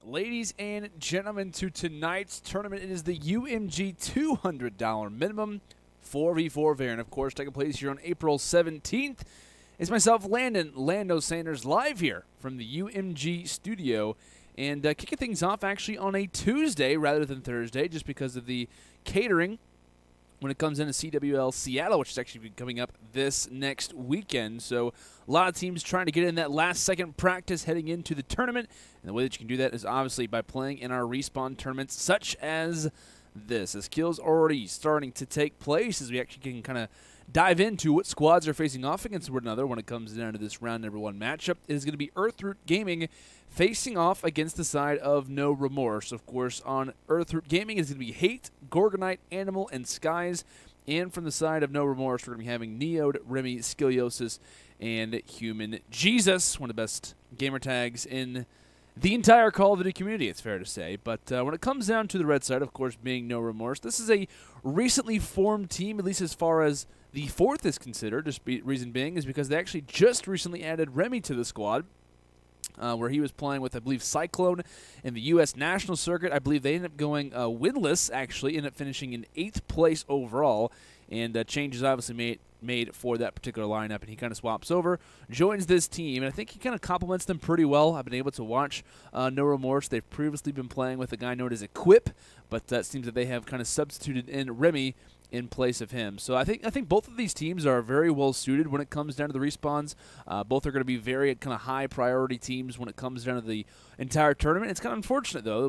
ladies and gentlemen, to tonight's tournament. It is the UMG $200 minimum 4v4 variant, of course, taking place here on April 17th. It's myself, Lando Sanders, live here from the UMG studio, and kicking things off actually on a Tuesday rather than Thursday, just because of the catering when it comes into CWL Seattle, which is actually coming up this next weekend. So a lot of teams trying to get in that last-second practice heading into the tournament, and the way that you can do that is obviously by playing in our respawn tournaments such as this. The skills already starting to take place as we actually can kind of dive into what squads are facing off against one another when it comes down to this round number 1 matchup. It is going to be Earthroot Gaming facing off against the side of NoRemorse. Of course, on Earthroot Gaming is going to be Hate, GorgoKnight, Anihmal, and Skyz. And from the side of NoRemorse, we're going to be having Neod, Remy, Skilliosis, and Humanjesus, one of the best gamer tags in the entire Call of Duty community, it's fair to say. But when it comes down to the red side, of course, being NoRemorse, this is a recently formed team, at least as far as the 4th is considered. Just reason being is because they actually just recently added Remy to the squad, where he was playing with, I believe, Cyclone in the U.S. National Circuit. I believe they ended up going winless, actually, ended up finishing in 8th place overall, and changes obviously made for that particular lineup, and he kind of swaps over, joins this team, and I think he kind of complements them pretty well. I've been able to watch NoRemorse. They've previously been playing with a guy known as Equip, but it seems that they have kind of substituted in Remy in place of him. So I think both of these teams are very well suited when it comes down to the respawns. Both are going to be very kind of high priority teams when it comes down to the entire tournament. It's kind of unfortunate though that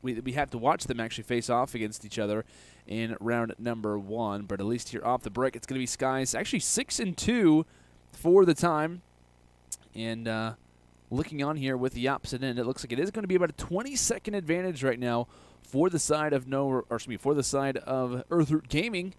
we have to watch them actually face off against each other in round number 1. But at least here off the break, it's going to be Skyz actually 6-2 for the time. And looking on here with the opposite end, it looks like it is going to be about a 20-second advantage right now for the side of for the side of Earthroot Gaming.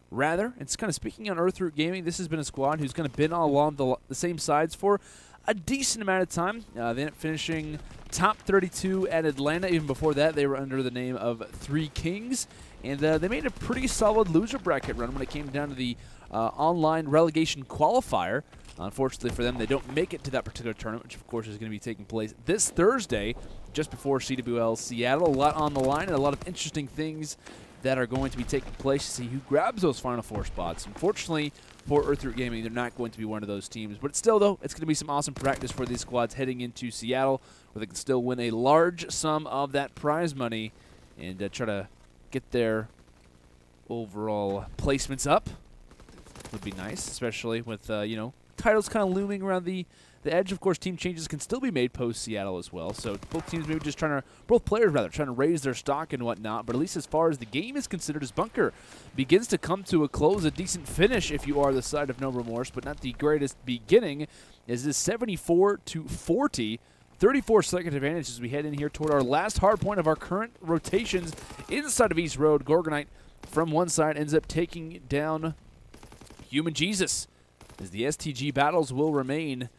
Rather, it's kind of speaking on Earthroot Gaming. This has been a squad who's kind of been all along the same sides for a decent amount of time. They ended up finishing top 32 at Atlanta. Even before that, they were under the name of 3 Kings, and they made a pretty solid loser bracket run when it came down to the online relegation qualifier. Unfortunately for them, they don't make it to that particular tournament, which of course is going to be taking place this Thursday, just before CWL Seattle. A lot on the line and a lot of interesting things that are going to be taking place to see who grabs those Final 4 spots. Unfortunately for Earthroot Gaming, they're not going to be one of those teams. But still, though, it's going to be some awesome practice for these squads heading into Seattle, where they can still win a large sum of that prize money and try to get their overall placements up. Would be nice, especially with, titles kind of looming around the edge. Of course, team changes can still be made post-Seattle as well. So both teams maybe just both players trying to raise their stock and whatnot. But at least as far as the game is considered, as Bunker begins to come to a close, a decent finish if you are the side of NoRemorse, but not the greatest beginning, is this 74-40. 34-second advantage as we head in here toward our last hard point of our current rotations inside of East Road. GorgoKnight from one side ends up taking down Humanjesus, as the STG battles will remain.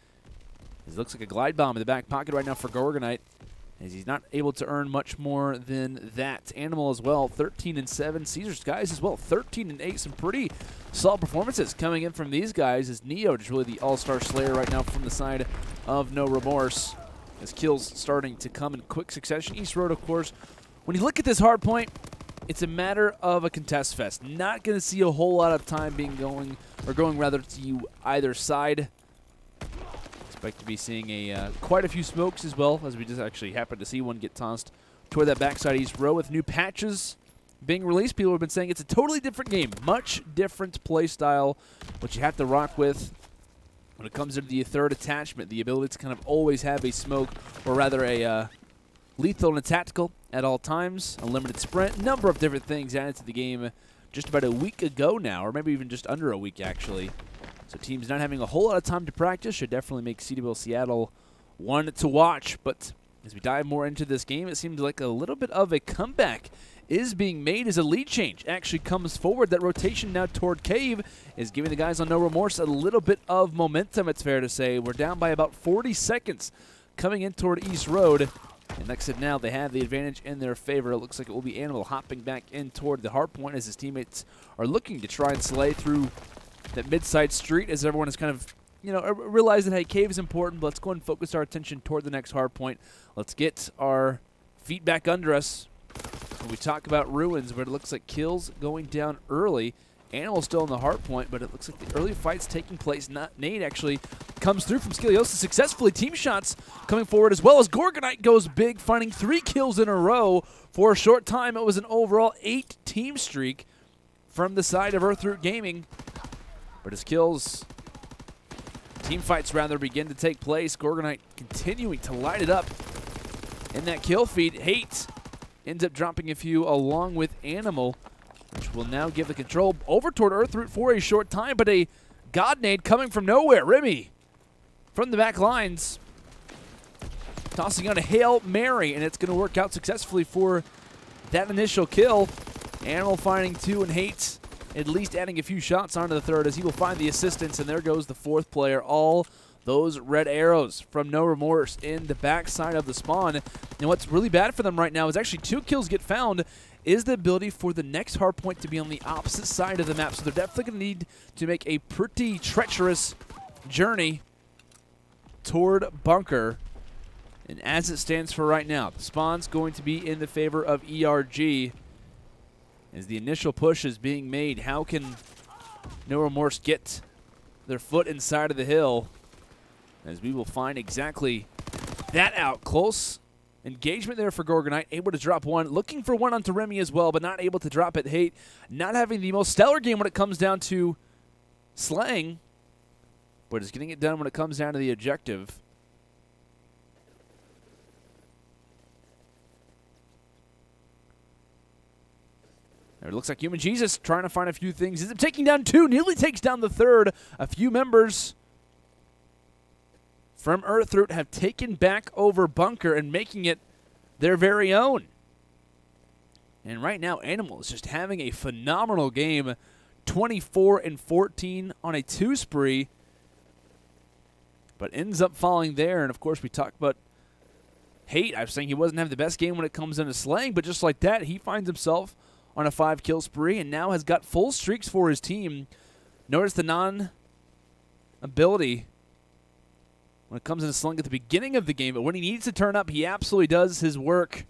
It looks like a glide bomb in the back pocket right now for GorgoKnight, as he's not able to earn much more than that. Anihmal as well, 13-7. Caesar Skyz as well, 13-8. Some pretty solid performances coming in from these guys, as Neod is really the all-star slayer right now from the side of NoRemorse, as kills starting to come in quick succession. East Road, of course, when you look at this hard point, it's a matter of a contest fest. Not going to see a whole lot of time going rather to either side. Expect to be seeing quite a few smokes as well, as we just actually happened to see one get tossed toward that backside East Row with new patches being released. People have been saying it's a totally different game, much different play style, which you have to rock with when it comes to the 3rd attachment, the ability to kind of always have a smoke, or rather a lethal and a tactical at all times, unlimited sprint, number of different things added to the game just about a week ago now, or maybe even just under a week actually. So teams not having a whole lot of time to practice should definitely make CWL Seattle one to watch. But as we dive more into this game, it seems like a little bit of a comeback is being made as a lead change actually comes forward. That rotation now toward Cave is giving the guys on NoRemorse a little bit of momentum, it's fair to say. We're down by about 40 seconds coming in toward East Road. And like I said, now they have the advantage in their favor. It looks like it will be Anihmal hopping back in toward the hard point as his teammates are looking to try and slay through that mid-side street, as everyone is kind of, you know, realize that, hey, cave is important, but let's go and focus our attention toward the next hard point. Let's get our feet back under us when we talk about ruins, but it looks like kills going down early. Anihmal still in the hard point, but it looks like the early fight's taking place. Nate actually comes through from Skilliosis successfully. Team shots coming forward as well as GorgoKnight goes big, finding 3 kills in a row. For a short time, it was an overall 8-team streak from the side of Earthroot Gaming. But his kills, team fights rather, begin to take place. GorgoKnight continuing to light it up in that kill feed. Hate ends up dropping a few along with Anihmal, which will now give the control over toward Earthroot for a short time, but a God nade coming from nowhere. Remy from the back lines, tossing on a Hail Mary, and it's going to work out successfully for that initial kill. Anihmal finding 2, and Hate at least adding a few shots onto the third as he will find the assistance, and there goes the 4th player. All those red arrows from NoRemorse in the backside of the spawn. And what's really bad for them right now is actually 2 kills get found, is the ability for the next hard point to be on the opposite side of the map. So they're definitely going to need to make a pretty treacherous journey toward bunker. And as it stands for right now, the spawn's going to be in the favor of ERG. As the initial push is being made, how can NoRemorse get their foot inside of the hill? As we will find exactly that out. Close engagement there for GorgoKnight, able to drop 1. Looking for 1 onto Remy as well, but not able to drop it. Hate not having the most stellar game when it comes down to slaying, but is getting it done when it comes down to the objective. It looks like Humanjesus trying to find a few things. Ends up taking down 2, nearly takes down the 3rd. A few members from Earthroot have taken back over bunker and making it their very own. And right now, Anihmal is just having a phenomenal game. 24 and 14 on a 2 spree, but ends up falling there. And of course, we talked about Hate. I was saying he wasn't having the best game when it comes into slaying, but just like that, he finds himself on a 5-kill spree and now has got full streaks for his team. Notice the non-ability when it comes into slaying at the beginning of the game, but when he needs to turn up, he absolutely does his work.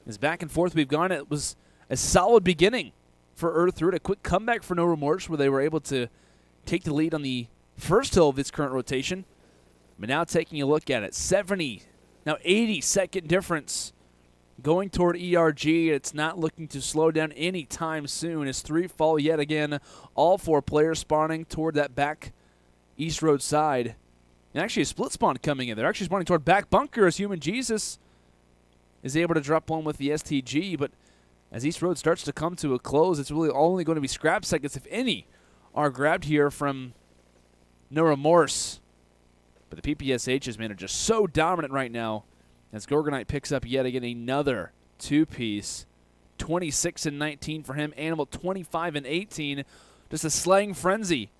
As back and forth we've gone, it was a solid beginning for Earthroot, a quick comeback for NoRemorse where they were able to take the lead on the first hill of this current rotation. But now taking a look at it, 70, now 80-second difference going toward ERG. It's not looking to slow down anytime soon as 3 fall yet again. All 4 players spawning toward that back East Road side. And actually a split spawn coming in. They're actually spawning toward back bunker as Humanjesus is able to drop 1 with the STG. But as East Road starts to come to a close, it's really only going to be scrap seconds, if any, are grabbed here from NoRemorse. But the PPSHs, man, are just so dominant right now as GorgoKnight picks up yet again another 2-piece. 26 and 19 for him. Anihmal 25 and 18. Just a slaying frenzy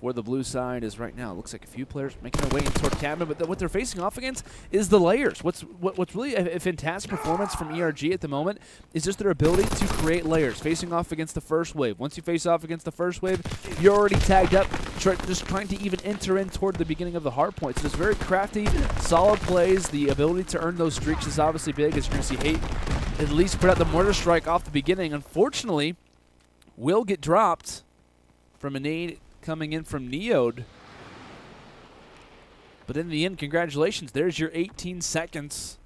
for the blue side is right now. It looks like a few players making their way in toward cabin, but what they're facing off against is the layers. What's really a fantastic performance from ERG at the moment is just their ability to create layers, facing off against the first wave. Once you face off against the first wave, you're already tagged up, just trying to even enter in toward the beginning of the hard point. So it's very crafty, solid plays. The ability to earn those streaks is obviously big, as you're going to see Hate at least put out the mortar strike off the beginning. Unfortunately, will get dropped from a nade coming in from Neode. But in the end, congratulations. There's your 18 seconds.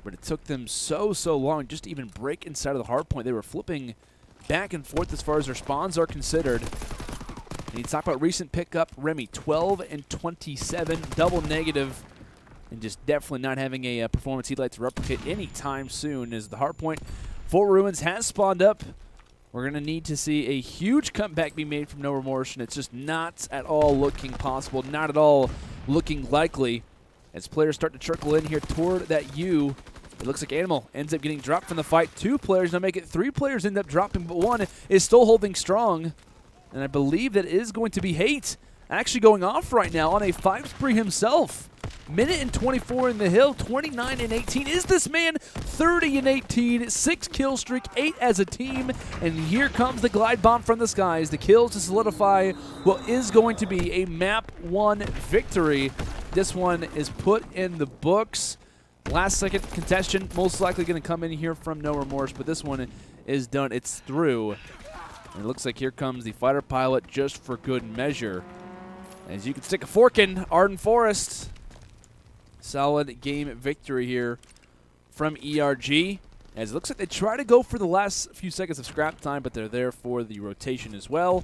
But it took them so long just to even break inside of the hard point. They were flipping back and forth as far as their spawns are considered. And you talk about recent pickup, Remy, 12 and 27, double negative, and just definitely not having a performance he'd like to replicate anytime soon, as the hard point for Ruins has spawned up. We're going to need to see a huge comeback be made from NoRemorse, and it's just not at all looking possible, not at all looking likely. As players start to trickle in here toward that U, it looks like Anihmal ends up getting dropped from the fight. 2 players now make it 3 players end up dropping, but 1 is still holding strong. And I believe that is going to be Hate, actually going off right now on a 5 spree himself. Minute and 24 in the hill, 29 and 18. Is this man 30 and 18, 6 kill streak, 8 as a team, and here comes the glide bomb from the Skyz. The kills to solidify what is going to be a map 1 victory. This one is put in the books. Last second contestation, most likely going to come in here from NoRemorse, but this one is done. It's through. And it looks like here comes the fighter pilot just for good measure. As you can stick a fork in, Arden Forest. Solid game victory here from ERG. As it looks like they try to go for the last few seconds of scrap time, but they're there for the rotation as well.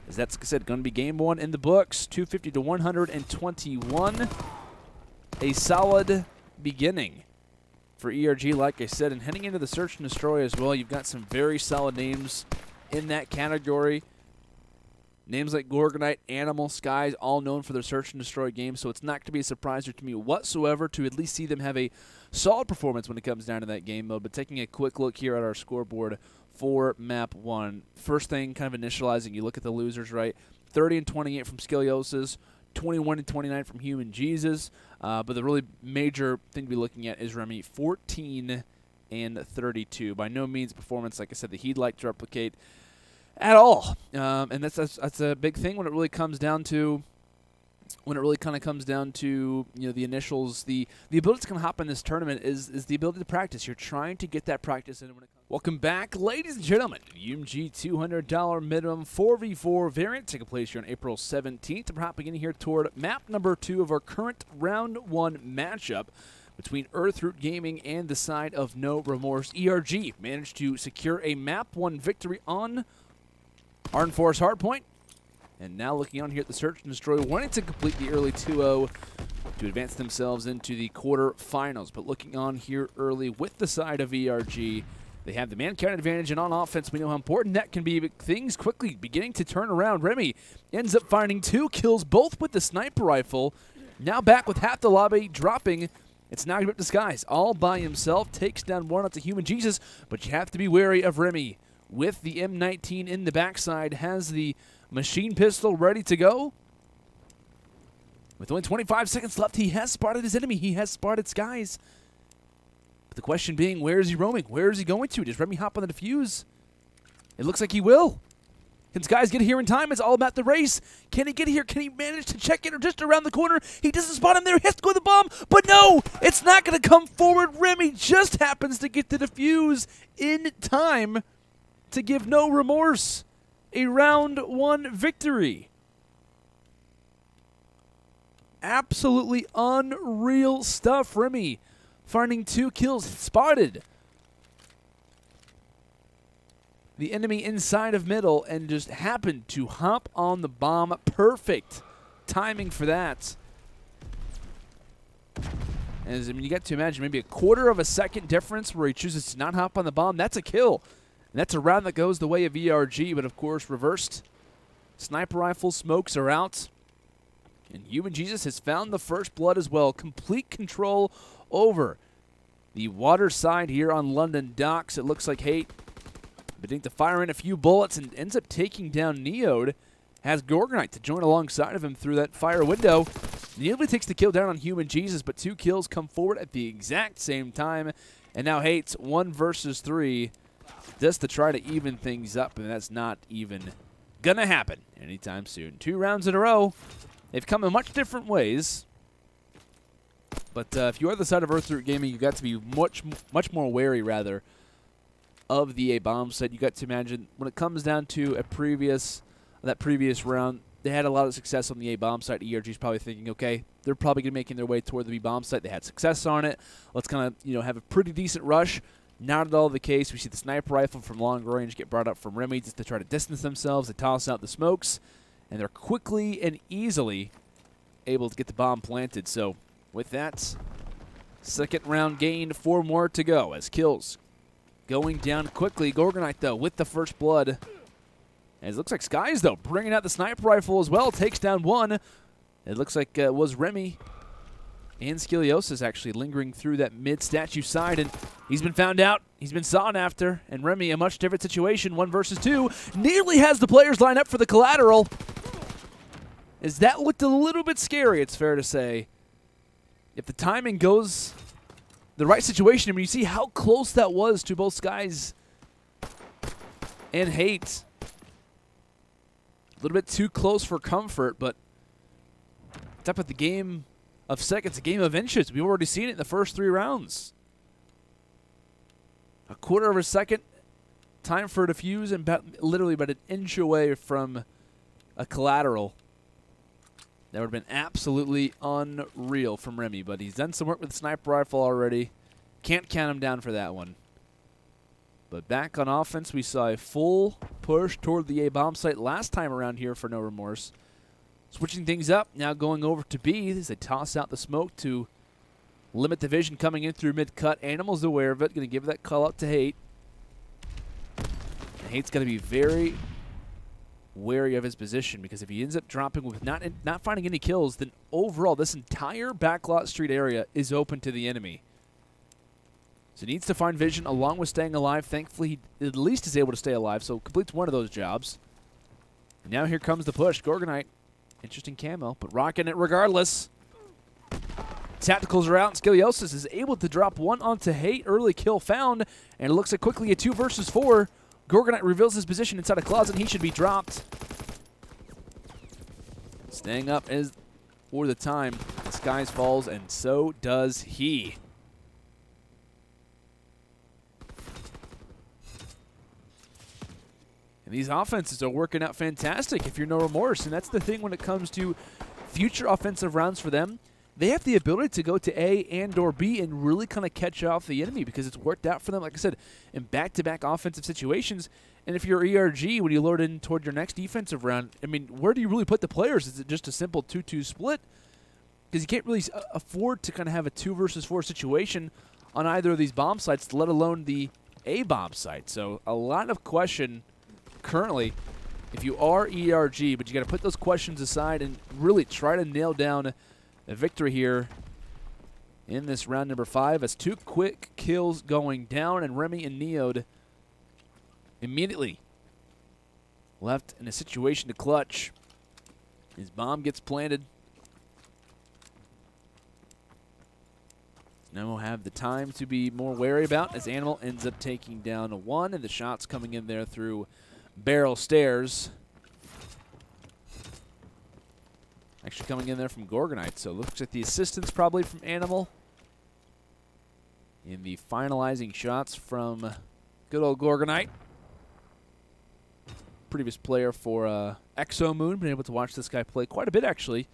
As that's said, going to be game 1 in the books, 250 to 121. A solid beginning for ERG, like I said, and heading into the search and destroy as well. You've got some very solid names in that category. Names like GorgoKnight, Anihmal, Skyz, all known for their search and destroy games, so it's not going to be a surprise to me whatsoever to at least see them have a solid performance when it comes down to that game mode. But taking a quick look here at our scoreboard for map 1. First thing, kind of initializing, you look at the losers, right? 30 and 28 from Skilliosis, 21 and 29 from Humanjesus. But the really major thing to be looking at is Remy, 14 and 32. By no means performance, like I said, that he'd like to replicate at all, and that's a big thing when it really comes down to, the initials. The ability to kind of hop in this tournament is the ability to practice. You're trying to get that practice in when it comes. Welcome back, ladies and gentlemen. UMG $200 minimum 4v4 variant taking place here on April 17th. We're hopping in here toward map number 2 of our current round 1 matchup between Earthroot Gaming and the side of NoRemorse. ERG managed to secure a map 1 victory on Arden Forest Hardpoint, and now looking on here at the search and destroy, wanting to complete the early 2-0 to advance themselves into the quarterfinals. But looking on here early with the side of ERG, they have the man count advantage, and on offense, we know how important that can be. But things quickly beginning to turn around. Remy ends up finding 2 kills, both with the sniper rifle. Now back with half the lobby dropping. It's now up to Skyz all by himself, takes down one onto Humanjesus, but you have to be wary of Remy. With the M19 in the backside, has the machine pistol ready to go. With only 25 seconds left, he has spotted his enemy. He has spotted Skyz. But the question being, where is he roaming? Where is he going to? Does Remy hop on the defuse? It looks like he will. Can Skyz get here in time? It's all about the race. Can he get here? Can he manage to check it or just around the corner? He doesn't spot him there. He has to go to the bomb. But no, it's not going to come forward. Remy just happens to get the defuse in time to give NoRemorse a round 1 victory. Absolutely unreal stuff. Remy finding 2 kills, spotted the enemy inside of middle and just happened to hop on the bomb. Perfect timing for that. As I mean, you got to imagine maybe a quarter of a second difference where he chooses to not hop on the bomb. That's a kill. And that's a round that goes the way of ERG, but of course reversed. Sniper rifle smokes are out. And Humanjesus has found the first blood as well. Complete control over the water side here on London Docks. It looks like Hate beginning to fire in a few bullets and ends up taking down Neode. Has GorgoKnight to join alongside of him through that fire window. Neode takes the kill down on Humanjesus, but 2 kills come forward at the exact same time. And now Hate's 1 versus 3. Just to try to even things up, and that's not even gonna happen anytime soon. 2 rounds in a row. They've come in much different ways. But if you are the side of Earthroot Gaming, you've got to be much more wary, rather, of the A bomb set. You got to imagine when it comes down to that previous round, they had a lot of success on the A bomb site. ERG's probably thinking, okay, they're probably gonna be making their way toward the B bomb site. They had success on it. Let's kind of have a pretty decent rush. Not at all the case. We see the sniper rifle from long range get brought up from Remy just to try to distance themselves. They toss out the smokes, and they're quickly and easily able to get the bomb planted. So with that, second round gained, 4 more to go as kills going down quickly. GorgoKnight, though, with the first blood. As it looks like Skyz, though, bringing out the sniper rifle as well, takes down 1. It looks like it was Remy and Skilliosis actually lingering through that mid-statue side, and he's been found out. He's been sought after, and Remy, a much different situation, 1 versus 2, nearly has the players line up for the collateral. As that looked a little bit scary, it's fair to say. if the timing goes the right situation, I mean, you see how close that was to both Skyz and Hate. A little bit too close for comfort, but it's up at the game of seconds, a game of inches. We've already seen it in the first 3 rounds. A quarter of a second time for a defuse and literally about an inch away from a collateral. That would have been absolutely unreal from Remy, but he's done some work with the sniper rifle already. Can't count him down for that one. But back on offense, we saw a full push toward the A bomb site last time around here for NoRemorse. Switching things up, now going over to B as they toss out the smoke to limit the vision coming in through mid-cut. Animal's aware of it, going to give that call out to Hate. And Hate's got to be very wary of his position, because if he ends up dropping with not finding any kills, then overall this entire backlot street area is open to the enemy. So he needs to find vision along with staying alive. Thankfully, he at least is able to stay alive, so completes one of those jobs. And now here comes the push. GorgoKnight, interesting camo, but rocking it regardless. Tacticals are out, and Skilliosis is able to drop one onto Hate. Early kill found, and it looks like quickly a 2 versus 4. GorgoKnight reveals his position inside a closet, and he should be dropped. Staying up as for the time. Skyz falls, and so does he. And these offenses are working out fantastic if you're NoRemorse, and that's the thing when it comes to future offensive rounds for them. They have the ability to go to A and or B and really kind of catch off the enemy because it's worked out for them, like I said, in back-to-back offensive situations. And if you're ERG, when you load in toward your next defensive round, I mean, where do you really put the players? Is it just a simple 2-2 split? Because you can't really afford to kind of have a 2 versus 4 situation on either of these bomb sites, let alone the A bomb site. So a lot of question currently if you are ERG, but you got to put those questions aside and really try to nail down a victory here in this round number 5 as 2 quick kills going down, and Remy and Neod immediately left in a situation to clutch. His bomb gets planted. Now we'll have the time to be more wary about as Anihmal ends up taking down a 1, and the shots coming in there through barrel stairs. Actually coming in there from GorgoKnight, so looks like the assistance probably from Anihmal. In the finalizing shots from good old GorgoKnight. Previous player for Exo Moon, been able to watch this guy play quite a bit actually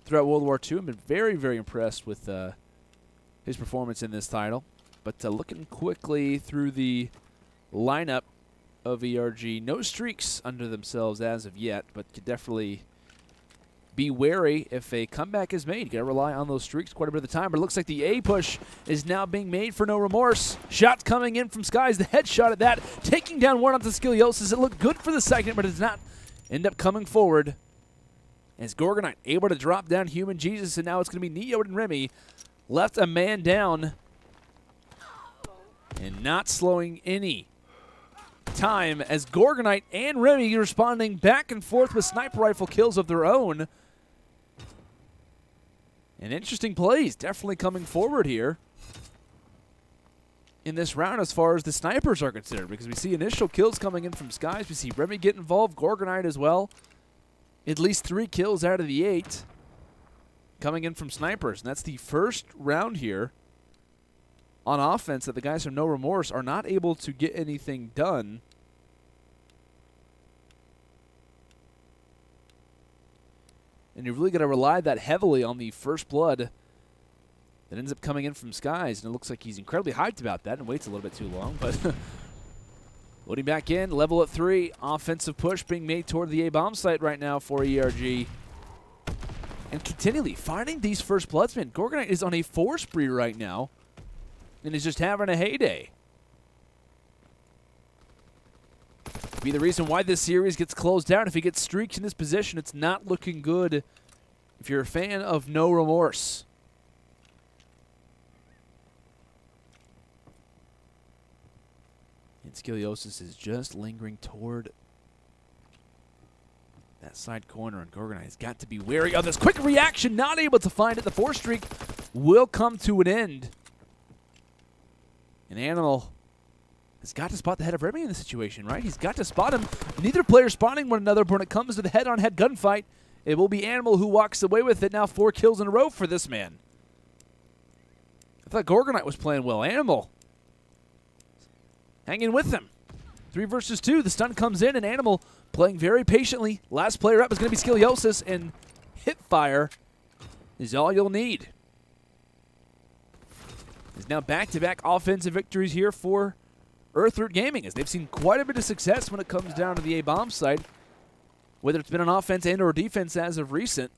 throughout World War II. I've been very, very impressed with his performance in this title. But looking quickly through the lineup of ERG, no streaks under themselves as of yet, but could definitely be wary if a comeback is made. You got to rely on those streaks quite a bit of the time, but it looks like the A push is now being made for NoRemorse. Shots coming in from Skyz, the headshot at that, taking down one onto Skilliosis. It looked good for the second, but it does not end up coming forward. As GorgoKnight able to drop down Humanjesus, and now it's going to be Neod and Remy. Left a man down and not slowing any time as GorgoKnight and Remy responding back and forth with sniper rifle kills of their own. And interesting plays definitely coming forward here in this round as far as the snipers are concerned, because we see initial kills coming in from Skyz. We see Remy get involved, GorgoKnight as well. At least 3 kills out of the 8 coming in from snipers. And that's the first round here on offense that the guys from NoRemorse are not able to get anything done. And you really got to rely that heavily on the first blood that ends up coming in from Skyz. And it looks like he's incredibly hyped about that and waits a little bit too long. But loading back in, level at 3. Offensive push being made toward the A-bomb site right now for ERG. And continually finding these first bloods, man. GorgoKnight is on a 4 spree right now and is just having a heyday. Be the reason why this series gets closed down. If he gets streaks in this position, it's not looking good if you're a fan of NoRemorse. And Skilliosis is just lingering toward that side corner, and GorgoKnight has got to be wary of this quick reaction. Not able to find it. The 4 streak will come to an end. And Anihmal has got to spot the head of Remy in this situation, right? He's got to spot him. Neither player spotting one another, but when it comes to the head-on-head gunfight, it will be Anihmal who walks away with it. Now 4 kills in a row for this man. I thought GorgoKnight was playing well. Anihmal hanging with him. 3 versus 2. The stun comes in, and Anihmal playing very patiently. Last player up is going to be Skilliosis, and hipfire is all you'll need. There's now back-to-back offensive victories here for Earthroot Gaming, as they've seen quite a bit of success when it comes down to the A-bomb side, whether it's been on offense and or defense as of recent.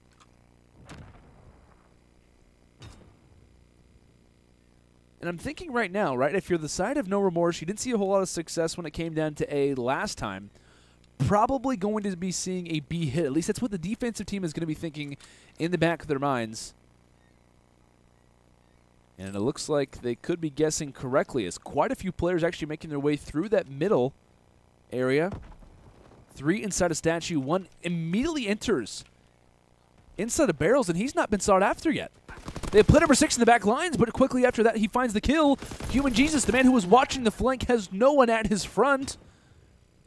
And I'm thinking right now, right, if you're the side of NoRemorse, you didn't see a whole lot of success when it came down to A last time, probably going to be seeing a B hit. At least that's what the defensive team is going to be thinking in the back of their minds. And it looks like they could be guessing correctly, as quite a few players actually making their way through that middle area. 3 inside a statue. 1 immediately enters inside of barrels, and he's not been sought after yet. They have play number 6 in the back lines, but quickly after that he finds the kill. Humanjesus, the man who was watching the flank, has no one at his front.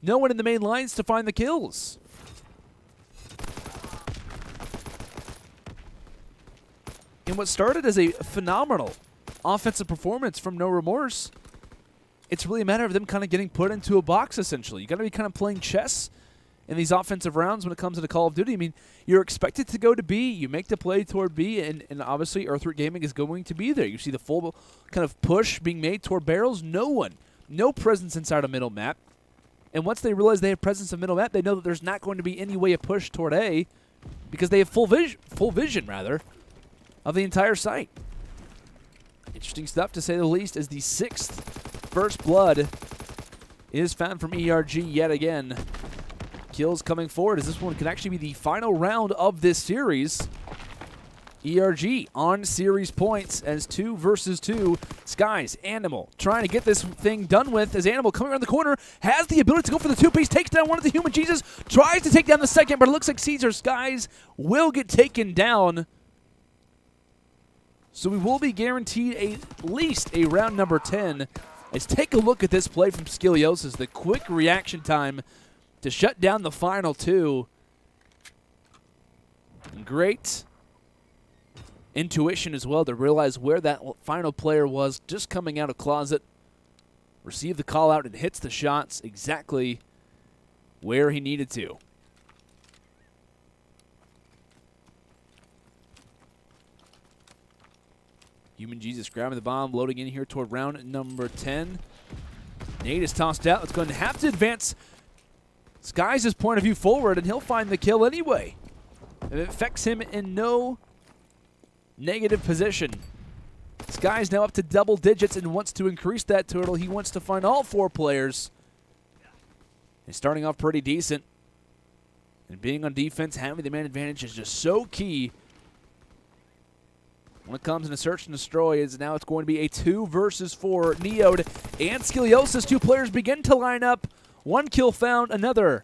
No one in the main lines to find the kills. And what started as a phenomenal offensive performance from NoRemorse, it's really a matter of them kind of getting put into a box, essentially. You got to be kind of playing chess in these offensive rounds when it comes to Call of Duty. I mean, you're expected to go to B, you make the play toward B, and obviously Earthroot Gaming is going to be there. You see the full kind of push being made toward barrels. No presence inside a middle map. And once they realize they have presence in middle map, they know that there's not going to be any way of push toward A, because they have full vision of the entire site. Interesting stuff, to say the least, as the 6th first blood is found from ERG yet again. Kills coming forward, as this one could actually be the final round of this series. ERG on series points as 2 versus 2. Skyz, Anihmal trying to get this thing done with, as Anihmal coming around the corner has the ability to go for the 2-piece, takes down one of the Humanjesus, tries to take down the second, but it looks like Caesar Skyz will get taken down. So we will be guaranteed at least a round number 10. Let's take a look at this play from Skilliosis. The quick reaction time to shut down the final 2. And great intuition as well to realize where that final player was, just coming out of closet. Received the call out and hits the shots exactly where he needed to. Humanjesus grabbing the bomb, loading in here toward round number 10. Nade is tossed out. It's going to have to advance Skyz' point of view forward, and he'll find the kill anyway. It affects him in no negative position. Skyz now up to double digits and wants to increase that total. He wants to find all 4 players. He's starting off pretty decent. And being on defense, having the man advantage is just so key. When it comes to search and destroy, is now it's going to be a 2 versus 4. Neode and Skilliosis, 2 players begin to line up. 1 kill found, another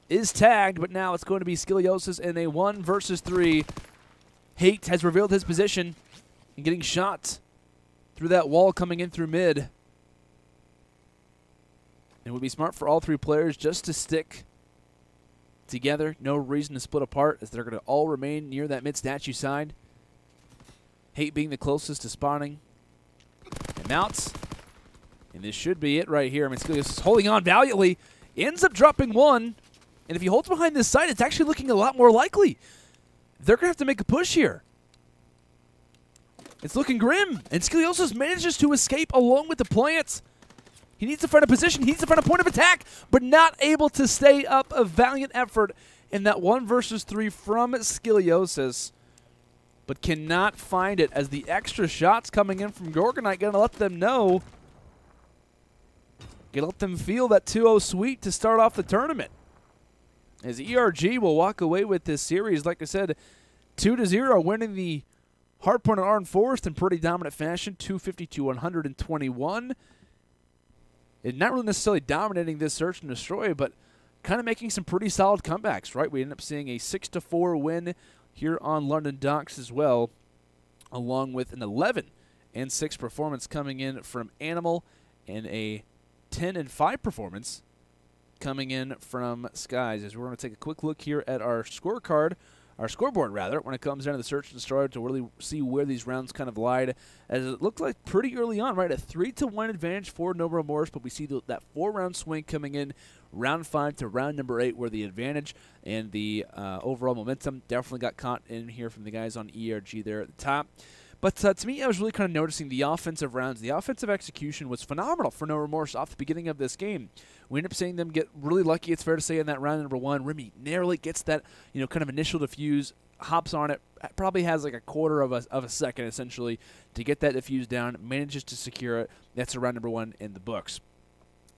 is tagged, but now it's going to be Skilliosis in a 1 versus 3. Hate has revealed his position and getting shot through that wall coming in through mid. It would be smart for all 3 players just to stick together. No reason to split apart, as they're going to all remain near that mid statue side. Hate being the closest to spawning. And mounts. And this should be it right here. I mean, Skilliosis is holding on valiantly. Ends up dropping 1. And if he holds behind this side, it's actually looking a lot more likely. They're going to have to make a push here. It's looking grim. And Skilliosis manages to escape along with the plants. He needs to find a position. He needs to find a point of attack, but not able to stay up. A valiant effort in that 1 versus 3 from Skilliosis, but cannot find it, as the extra shots coming in from GorgoKnight going to let them know. Going to let them feel that 2-0 sweep to start off the tournament. As ERG will walk away with this series, like I said, 2-0, winning the hardpoint on Arden Forest in pretty dominant fashion, 250-121. And not really necessarily dominating this search and destroy, but kind of making some pretty solid comebacks, right? We ended up seeing a 6-4 win here on London Docks as well along with an 11 and 6 performance coming in from Anihmal, and a 10 and 5 performance coming in from Skyz. As we're going to take a quick look here at our scorecard, our scoreboard rather, when it comes down to the search and destroy to really see where these rounds kind of lied, as it looked like pretty early on, right? A 3-1 advantage for NoRemorse, but we see that 4-round swing coming in round 5 to round number 8, where the advantage and the overall momentum definitely got caught in here from the guys on ERG there at the top. But to me, I was really kind of noticing the offensive rounds. The offensive execution was phenomenal for NoRemorse off the beginning of this game. We ended up seeing them get really lucky, it's fair to say, in that round number 1. Remy narrowly gets that, kind of initial diffuse, hops on it, probably has like a quarter of a second, essentially, to get that diffuse down, manages to secure it. That's a round number 1 in the books.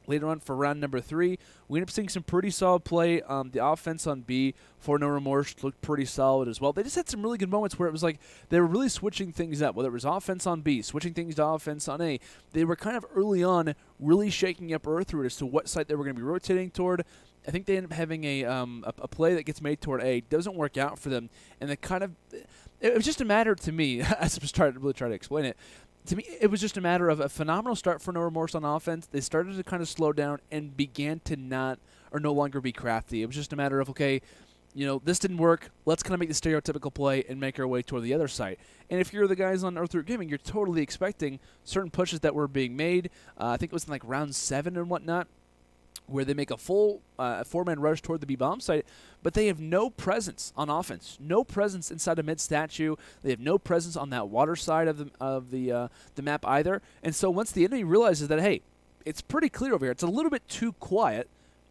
Later on for round number 3, we ended up seeing some pretty solid play. The offense on B for NoRemorse looked pretty solid as well. They just had some really good moments where it was like they were really switching things up, whether it was offense on B, switching things to offense on A. They were kind of early on really shaking up Earthroot as to what site they were going to be rotating toward. I think they end up having a play that gets made toward A, doesn't work out for them, and it was just a matter to me, as I was trying to explain it, to me, it was just a matter of a phenomenal start for NoRemorse on offense. They started to kind of slow down and began to no longer be crafty. It was just a matter of, okay, this didn't work. Let's kind of make the stereotypical play and make our way toward the other side. And if you're the guys on Earthroot Gaming, you're totally expecting certain pushes that were being made. I think it was in like round 7 and whatnot, where they make a full 4-man rush toward the B-bomb site, but they have no presence on offense, no presence inside a mid-statue. They have no presence on that water side of the map either. And so once the enemy realizes that, hey, it's pretty clear over here, it's a little bit too quiet,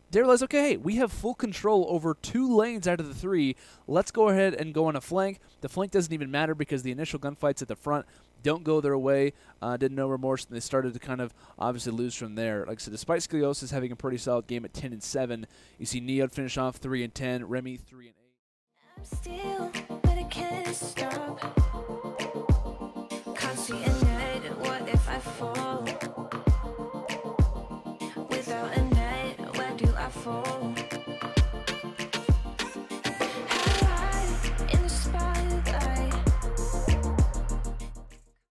they realize, okay, hey, we have full control over 2 lanes out of the 3. Let's go ahead and go on a flank. The flank doesn't even matter because the initial gunfights at the front don't go their way. Did NoRemorse, and they started to kind of obviously lose from there. Like I said, despite Skilliosis having a pretty solid game at 10 and 7, you see Neod finish off 3 and 10, Remy 3 and 8. I'm still, but I can't stop. Can't see a night. What if I fall? Without a night, where do I fall?